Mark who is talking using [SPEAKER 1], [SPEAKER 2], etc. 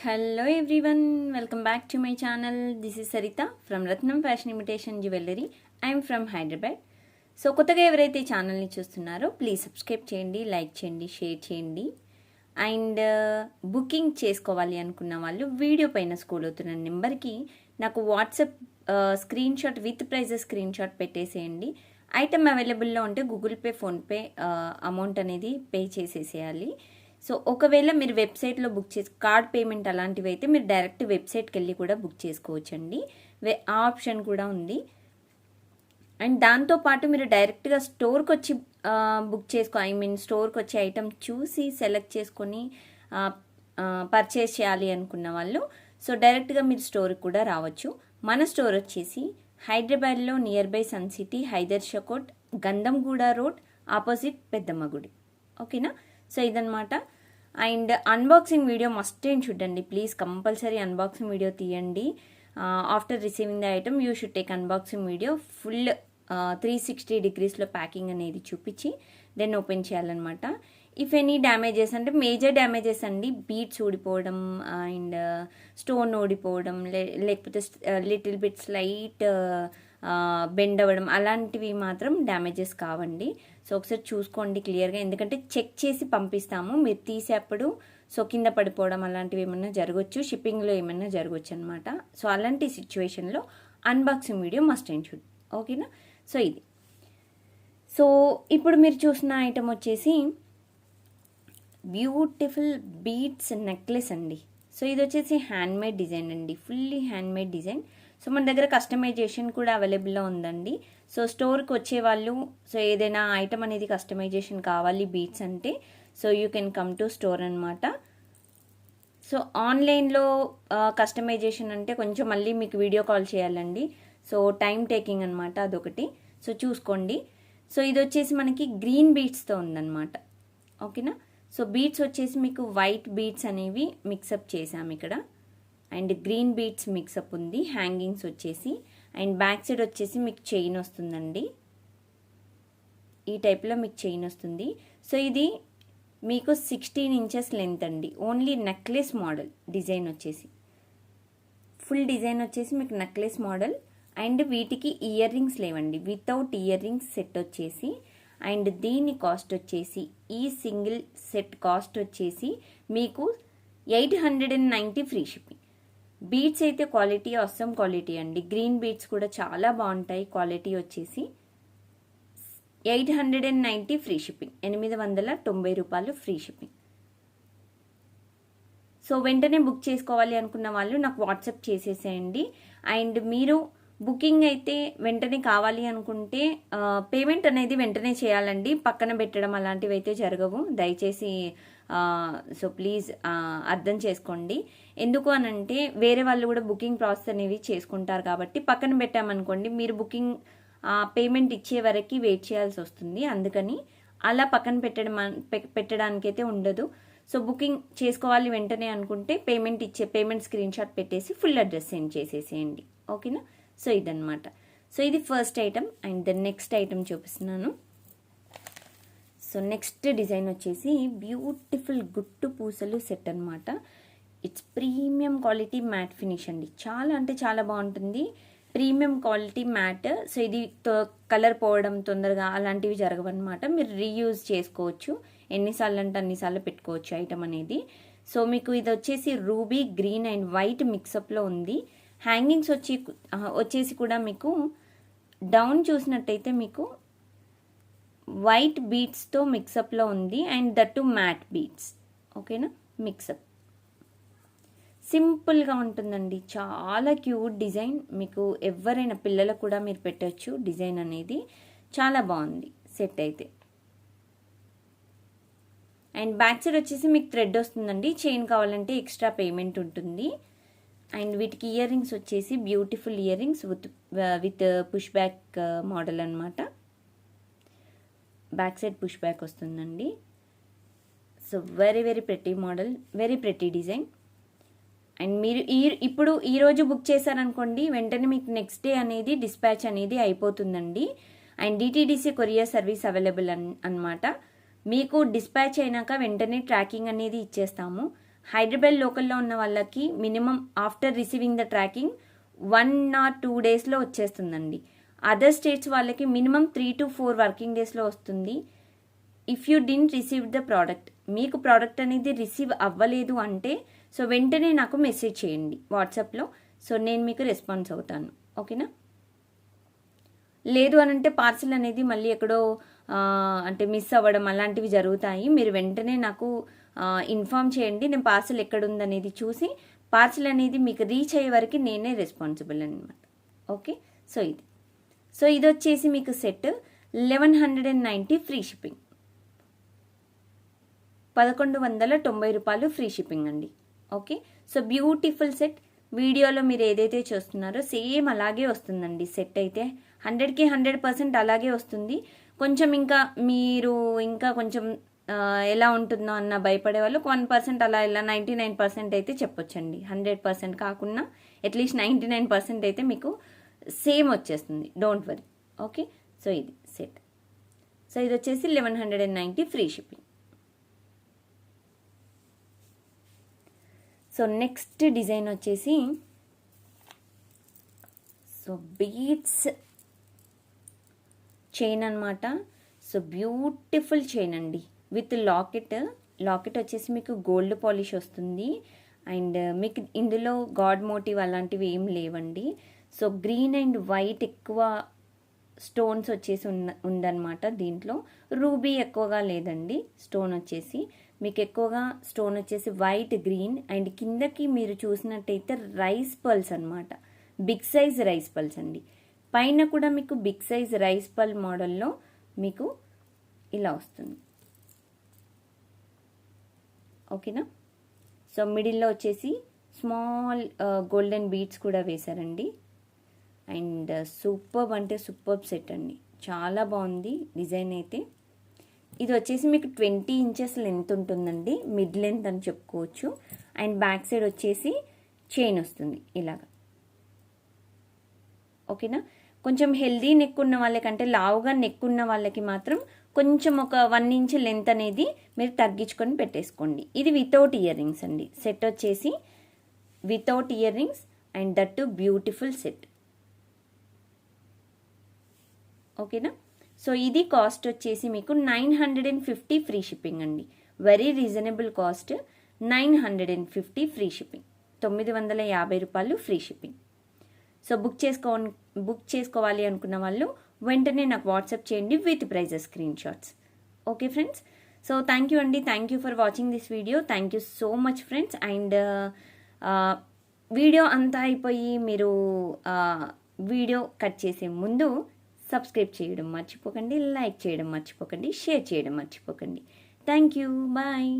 [SPEAKER 1] Hello everyone, welcome back to my channel. This is Sarita from Ratnam Fashion Imitation Jewelry. I am from Hyderabad. So కొత్తగా ఎవరైతే ఛానల్ని చూస్తున్నారో please subscribe చేయండి, like చేయండి, share చేయండి. And booking చేసుకోవాలి అనుకున్న వాళ్ళు వీడియో పైన స్క్రోల్ అవుతున్న నెంబర్కి నాకు WhatsApp screenshot with prizes screenshot పెట్టేసేయండి. ఐటమ్ అవైలబుల్లో ఉంటే గూగుల్ పే, ఫోన్పే అమౌంట్ అనేది పే చేసేసేయాలి. సో ఒకవేళ మీరు వెబ్సైట్లో బుక్ చేసి కార్డ్ పేమెంట్ అలాంటివి అయితే మీరు డైరెక్ట్ వెబ్సైట్కి వెళ్ళి కూడా బుక్ చేసుకోవచ్చండి. ఆ ఆప్షన్ కూడా ఉంది. అండ్ దాంతోపాటు మీరు డైరెక్ట్గా స్టోర్కి వచ్చి బుక్ స్టోర్కి వచ్చి ఐటమ్ చూసి సెలెక్ట్ చేసుకొని పర్చేస్ చేయాలి అనుకున్న వాళ్ళు సో డైరెక్ట్గా మీరు స్టోర్కి కూడా రావచ్చు. మన స్టోర్ వచ్చేసి హైదరాబాద్లో nearby Sun City, Hydershakote, Gandhamguda road, opposite Peddamma గుడి. ఓకేనా? సో ఇదనమాట. అండ్ అన్బాక్సింగ్ వీడియో మస్ట్ ఏం చూడండి ప్లీజ్, కంపల్సరీ అన్బాక్సింగ్ వీడియో తీయండి. After receiving the item you should take unboxing video. Full 360 degreesలో ప్యాకింగ్ అనేది చూపించి దెన్ ఓపెన్ చేయాలన్నమాట. ఇఫ్ ఎనీ డ్యామేజెస్ అంటే మేజర్ డ్యామేజెస్ అండి, బీట్స్ ఊడిపోవడం అండ్ స్టోన్ ఊడిపోవడం, లేకపోతే లిటిల్ బిట్ స్లైట్ బెండ్ అవ్వడం అలాంటివి మాత్రం డ్యామేజెస్ కావండి. సో ఒకసారి చూసుకోండి క్లియర్గా, ఎందుకంటే చెక్ చేసి పంపిస్తాము. మీరు తీసేప్పుడు సో కింద పడిపోవడం అలాంటివి ఏమన్నా జరగవచ్చు, షిప్పింగ్లో ఏమన్నా జరగవచ్చు అనమాట. సో అలాంటి సిచ్యువేషన్లో unboxing video must and should. ఓకేనా? సో ఇది. సో ఇప్పుడు మీరు చూసిన ఐటమ్ వచ్చేసి బ్యూటిఫుల్ బీడ్స్ నెక్లెస్ అండి. సో ఇది వచ్చేసి హ్యాండ్మేడ్ డిజైన్ అండి, ఫుల్లీ హ్యాండ్మేడ్ డిజైన్. సో మన దగ్గర కస్టమైజేషన్ కూడా అవైలబుల్లో ఉందండి. సో స్టోర్కి వచ్చేవాళ్ళు సో ఏదైనా ఐటమ్ అనేది కస్టమైజేషన్ కావాలి బీట్స్ అంటే so you can come to store అనమాట. సో ఆన్లైన్లో కస్టమైజేషన్ అంటే కొంచెం మళ్ళీ మీకు వీడియో కాల్ చేయాలండి. సో టైం టేకింగ్ అనమాట, అదొకటి. సో చూసుకోండి. సో ఇది వచ్చేసి మనకి గ్రీన్ బీట్స్తో ఉందన్నమాట. ఓకేనా? సో బీట్స్ వచ్చేసి మీకు వైట్ బీట్స్ అనేవి మిక్సప్ చేసాము ఇక్కడ, అండ్ గ్రీన్ బీట్స్ మిక్సప్ ఉంది. హ్యాంగింగ్స్ వచ్చేసి అండ్ బ్యాక్ సైడ్ వచ్చేసి మీకు చైన్ వస్తుందండి, ఈ టైప్లో మీకు చైన్ వస్తుంది. సో ఇది మీకు 16 inches లెంత్ అండి. ఓన్లీ నెక్లెస్ మోడల్ డిజైన్ వచ్చేసి, ఫుల్ డిజైన్ వచ్చేసి మీకు నెక్లెస్ మోడల్. అండ్ వీటికి ఇయర్ రింగ్స్ లేవండి, వితౌట్ ఇయర్ రింగ్స్ సెట్ వచ్చేసి. అండ్ దీని కాస్ట్ వచ్చేసి ఈ సింగిల్ సెట్ కాస్ట్ వచ్చేసి మీకు 890 ఫ్రీ షిప్పింగ్. బీడ్స్ అయితే క్వాలిటీ అస్సం క్వాలిటీ అండి. గ్రీన్ బీడ్స్ కూడా చాలా బాగుంటాయి. క్వాలిటీ వచ్చేసి 890 ఫ్రీ షిప్పింగ్, 890 రూపాయలు ఫ్రీ షిప్పింగ్. సో వెంటనే బుక్ చేసుకోవాలి అనుకున్న వాళ్ళు నాకు వాట్సాప్ చేసేసేయండి. అండ్ మీరు బుకింగ్ అయితే వెంటనే కావాలి అనుకుంటే పేమెంట్ అనేది వెంటనే చేయాలండి, పక్కన పెట్టడం అలాంటివి అయితే జరగవు దయచేసి. సో ప్లీజ్ అర్థం చేసుకోండి. ఎందుకు అనంటే వేరే వాళ్ళు కూడా బుకింగ్ ప్రాసెస్ అనేవి చేసుకుంటారు కాబట్టి పక్కన పెట్టామనుకోండి మీరు బుకింగ్ పేమెంట్ ఇచ్చే వరకు వెయిట్ చేయాల్సి వస్తుంది. అందుకని అలా పక్కన పెట్టడానికైతే ఉండదు. సో బుకింగ్ చేసుకోవాలి వెంటనే అనుకుంటే పేమెంట్ స్క్రీన్ షాట్ పెట్టేసి ఫుల్ అడ్రస్ సెండ్ చేసేసేయండి. ఓకేనా? సో ఇదన్నమాట. సో ఇది first item. And the next item చూపిస్తున్నాను. సో నెక్స్ట్ డిజైన్ వచ్చేసి బ్యూటిఫుల్ గుట్టు పూసలు సెట్ అనమాట. It's premium quality matte finish అండి. చాలా అంటే చాలా బాగుంటుంది, ప్రీమియం క్వాలిటీ మ్యాట్. సో ఇది కలర్ పోవడం తొందరగా అలాంటివి జరగవన్నమాట. మీరు రీయూజ్ చేసుకోవచ్చు, ఎన్నిసార్లు అంటే అన్నిసార్లు పెట్టుకోవచ్చు ఐటమ్ అనేది. సో మీకు ఇది వచ్చేసి రూబీ గ్రీన్ అండ్ వైట్ మిక్సప్లో ఉంది. హ్యాంగింగ్స్ వచ్చేసి కూడా మీకు డౌన్ చూసినట్టయితే మీకు వైట్ బీట్స్తో మిక్సప్లో ఉంది అండ్ దట్ మ్యాట్ బీట్స్. ఓకేనా? మిక్సప్ సింపుల్గా ఉంటుందండి, చాలా క్యూట్ డిజైన్. మీకు ఎవరైనా పిల్లలకు కూడా మీరు పెట్టచ్చు డిజైన్ అనేది. చాలా బాగుంది సెట్ అయితే. అండ్ బ్యాక్ సైడ్ వచ్చేసి మీకు థ్రెడ్ వస్తుందండి, చైన్ కావాలంటే ఎక్స్ట్రా పేమెంట్ ఉంటుంది. అండ్ వీటికి ఇయర్ రింగ్స్ వచ్చేసి beautiful ear rings with push back model అనమాట. బ్యాక్ సైడ్ పుష్ బ్యాక్ వస్తుందండి. So very very pretty model, very pretty design. And మీరు ఇప్పుడు ఈరోజు బుక్ చేశారనుకోండి వెంటనే మీకు నెక్స్ట్ డే అనేది డిస్పాచ్ అనేది అయిపోతుందండి. And DTDC courier service available అనమాట. మీకు డిస్పాచ్ అయినాక వెంటనే ట్రాకింగ్ అనేది ఇచ్చేస్తాము. హైదరాబాద్ లోకల్లో ఉన్న వాళ్ళకి minimum after receiving the tracking 1 or 2 డేస్లో వచ్చేస్తుందండి. అదర్ స్టేట్స్ వాళ్ళకి మినిమం 3 to 4 వర్కింగ్ డేస్లో వస్తుంది. If you didn't receive the product, మీకు ప్రోడక్ట్ అనేది రిసీవ్ అవ్వలేదు అంటే సో వెంటనే నాకు మెసేజ్ చేయండి వాట్సాప్లో. సో నేను మీకు రెస్పాన్స్ అవుతాను. ఓకేనా? లేదు అని అంటే పార్సిల్ అనేది మళ్ళీ ఎక్కడో అంటే మిస్ అవ్వడం అలాంటివి జరుగుతాయి. మీరు వెంటనే నాకు ఇన్ఫామ్ చేయండి. నేను పార్సిల్ ఎక్కడుందనేది చూసి పార్సిల్ అనేది మీకు రీచ్ అయ్యే వరకు నేనే రెస్పాన్సిబుల్ అనమాట. ఓకే, సో ఇది వచ్చేసి మీకు సెట్ 1190 ఫ్రీ షిప్పింగ్, 1190 రూపాయలు ఫ్రీ షిప్పింగ్ అండి. Okay, so beautiful set. వీడియోలో మీరు ఏదైతే చూస్తున్నారో సేమ్ అలాగే వస్తుందండి. సెట్ అయితే 100కి 100% అలాగే వస్తుంది. కొంచెం మీరు ఇంకా కొంచెం ఎలా ఉంటుందో అన్న భయపడే వాళ్ళు 1% అలా ఇలా 99% అయితే చెప్పొచ్చండి. 100% కాకుండా అట్లీస్ట్ 99% అయితే మీకు సేమ్ వచ్చేస్తుంది. Don't worry. ఓకే, సో ఇది సెట్. సో ఇది వచ్చేసి 1190 free shipping. So next design వచ్చేసి సో బీడ్స్ చైన్ అనమాట. సో బ్యూటిఫుల్ చైన్ అండి విత్ లాకెట్ వచ్చేసి మీకు గోల్డ్ పాలిష్ వస్తుంది. అండ్ మీకు ఇందులో గాడ్ మోటివ్ అలాంటివి ఏం లేవండి. సో గ్రీన్ అండ్ వైట్ ఎక్కువ స్టోన్స్ వచ్చేసి ఉందన్నమాట. దీంట్లో రూబీ ఎక్కువగా లేదండి. స్టోన్ వచ్చేసి మీకు ఎక్కువగా స్టోన్ వచ్చేసి వైట్, గ్రీన్ అండ్ కిందకి మీరు చూసినట్టయితే రైస్ పర్ల్స్ అనమాట. బిగ్ సైజ్ రైస్ పర్ల్స్ అండి. పైన కూడా మీకు బిగ్ సైజ్ రైస్ పర్ల్ మోడల్లో మీకు ఇలా వస్తుంది. ఓకేనా? సో మిడిల్లో వచ్చేసి స్మాల్ గోల్డెన్ బీడ్స్ కూడా వేశారండి. అండ్ సూపర్బ్ అంటే సూపర్బ్ సెట్ అండి. చాలా బాగుంది డిజైన్ అయితే. ఇది వచ్చేసి మీకు 20 ఇంచెస్ లెంత్ ఉంటుందండి. మిడ్ లెంత్ అని చెప్పుకోవచ్చు. అండ్ బ్యాక్ సైడ్ వచ్చేసి చైన్ వస్తుంది ఇలాగా. ఓకేనా? కొంచెం హెల్దీ నెక్ ఉన్న వాళ్ళకంటే లావుగా నెక్ ఉన్న వాళ్ళకి మాత్రం కొంచెం ఒక 1 ఇంచ్ లెంత్ అనేది మీరు తగ్గించుకొని పెట్టేసుకోండి. ఇది వితౌట్ ఇయర్ రింగ్స్ అండి. సెట్ వచ్చేసి without ear rings and that to beautiful set. ఓకేనా? సో ఇది కాస్ట్ వచ్చేసి మీకు 950 ఫ్రీ షిప్పింగ్ అండి. Very reasonable cost. 950 free shipping, 950 రూపాయలు ఫ్రీ షిప్పింగ్. సో బుక్ చేసుకోవాలి అనుకున్న వాళ్ళు వెంటనే నాకు వాట్సాప్ చేయండి with prizes screenshots. Okay friends, so thank you అండి. Thank you for watching this video. Thank you so much friends. And video అంతా అయిపోయి మీరు వీడియో కట్ చేసే ముందు సబ్స్క్రైబ్ చేయడం మర్చిపోకండి, లైక్ చేయడం మర్చిపోకండి, షేర్ చేయడం మర్చిపోకండి. Thank you. బాయ్.